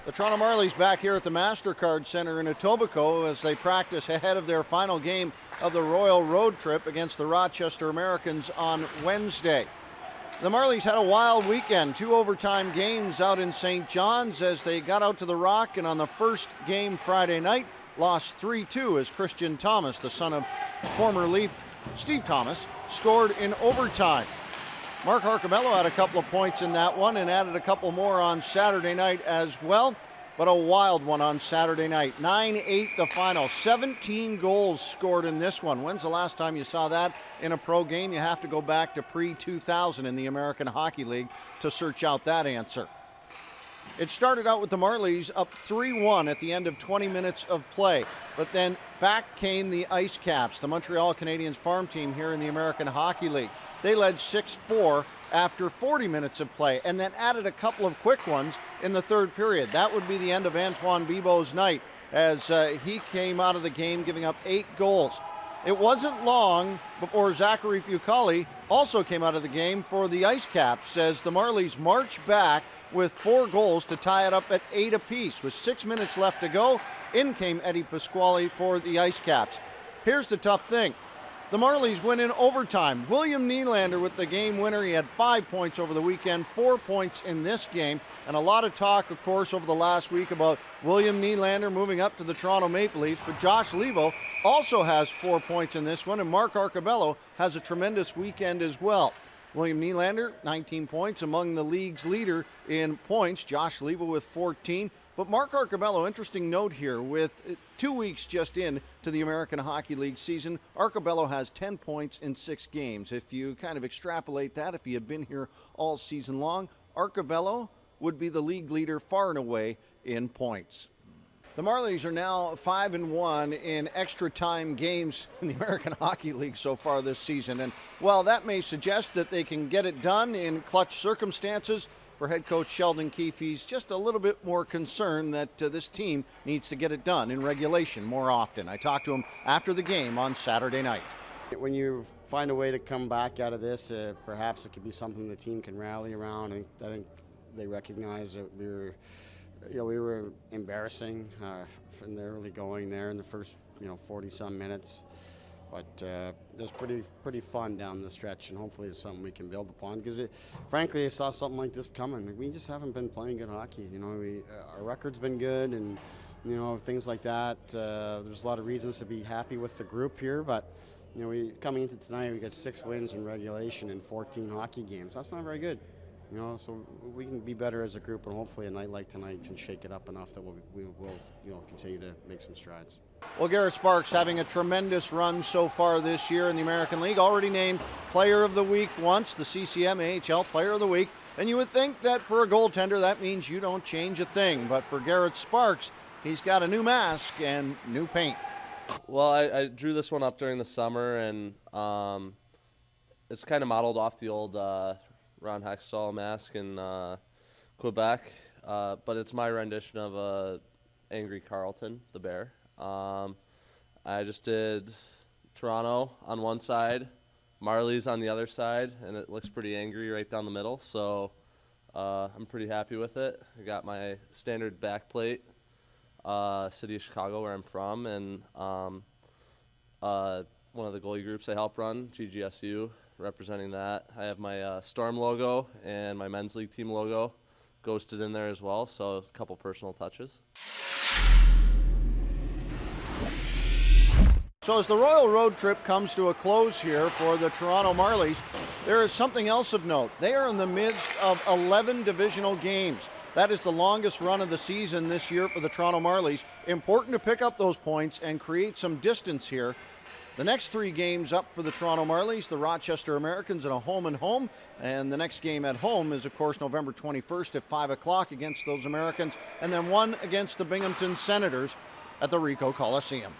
The Toronto Marlies back here at the MasterCard Center in Etobicoke as they practice ahead of their final game of the Royal Road Trip against the Rochester Americans on Wednesday. The Marlies had a wild weekend, 2 overtime games out in St. John's as they got out to the Rock, and on the first game Friday night, lost 3-2 as Christian Thomas, the son of former Leaf Steve Thomas, scored in overtime. Mark Arcabello had a couple of points in that one and added a couple more on Saturday night as well, but a wild one on Saturday night. 9-8 the final, 17 goals scored in this one. When's the last time you saw that in a pro game? You have to go back to pre-2000 in the American Hockey League to search out that answer. It started out with the Marlies up 3-1 at the end of 20 minutes of play, but then back came the Ice Caps, the Montreal Canadiens farm team here in the American Hockey League. They led 6-4 after 40 minutes of play and then added a couple of quick ones in the third period. That would be the end of Antoine Bibeau's night as he came out of the game giving up 8 goals. It wasn't long before Zachary Fucale also came out of the game for the Ice Caps as the Marlies marched back with 4 goals to tie it up at 8 apiece. With 6 minutes left to go, in came Eddie Pasquale for the Ice Caps. Here's the tough thing. The Marlies win in overtime. William Nylander with the game winner. He had 5 points over the weekend, 4 points in this game, and a lot of talk, of course, over the last week about William Nylander moving up to the Toronto Maple Leafs, but Josh Leivo also has 4 points in this one, and Mark Arcabello has a tremendous weekend as well. William Nylander, 19 points, among the league's leader in points. Josh Leivo with 14. But Mark Arcabello, interesting note here, with 2 weeks just in to the American Hockey League season, Arcabello has 10 points in 6 games. If you kind of extrapolate that, if he had been here all season long, Arcabello would be the league leader far and away in points. The Marlies are now 5-1 in extra time games in the American Hockey League so far this season. And while that may suggest that they can get it done in clutch circumstances, for head coach Sheldon Keefe, he's just a little bit more concerned that this team needs to get it done in regulation more often. I talked to him after the game on Saturday night. When you find a way to come back out of this, perhaps it could be something the team can rally around. I think they recognize that we were embarrassing from the early going there in the first 40-some minutes. But it was pretty fun down the stretch, and hopefully it's something we can build upon. Because frankly, I saw something like this coming. We just haven't been playing good hockey. Our record's been good, and things like that. There's a lot of reasons to be happy with the group here, but we coming into tonight, we got 6 wins in regulation in 14 hockey games. That's not very good. So we can be better as a group, and hopefully a night like tonight can shake it up enough that we will continue to make some strides. Well, Garrett Sparks having a tremendous run so far this year in the American League, already named Player of the Week once, the CCM AHL Player of the Week, and you would think that for a goaltender that means you don't change a thing, but for Garrett Sparks, he's got a new mask and new paint. Well, I drew this one up during the summer, and it's kind of modeled off the old Ron Hextall mask in Quebec, but it's my rendition of Angry Carlton, the bear. I just did Toronto on one side, Marlies on the other side, and it looks pretty angry right down the middle, so I'm pretty happy with it. I got my standard backplate, City of Chicago, where I'm from, and one of the goalie groups I help run, GGSU, representing that. I have my Storm logo and my men's league team logo ghosted in there as well, so a couple personal touches. So as the Royal Road Trip comes to a close here for the Toronto Marlies, there is something else of note. They are in the midst of 11 divisional games. That is the longest run of the season this year for the Toronto Marlies. Important to pick up those points and create some distance here. The next 3 games up for the Toronto Marlies, the Rochester Americans in a home-and-home, and the next game at home is, of course, November 21st at 5 o'clock against those Americans, and then one against the Binghamton Senators at the Ricoh Coliseum.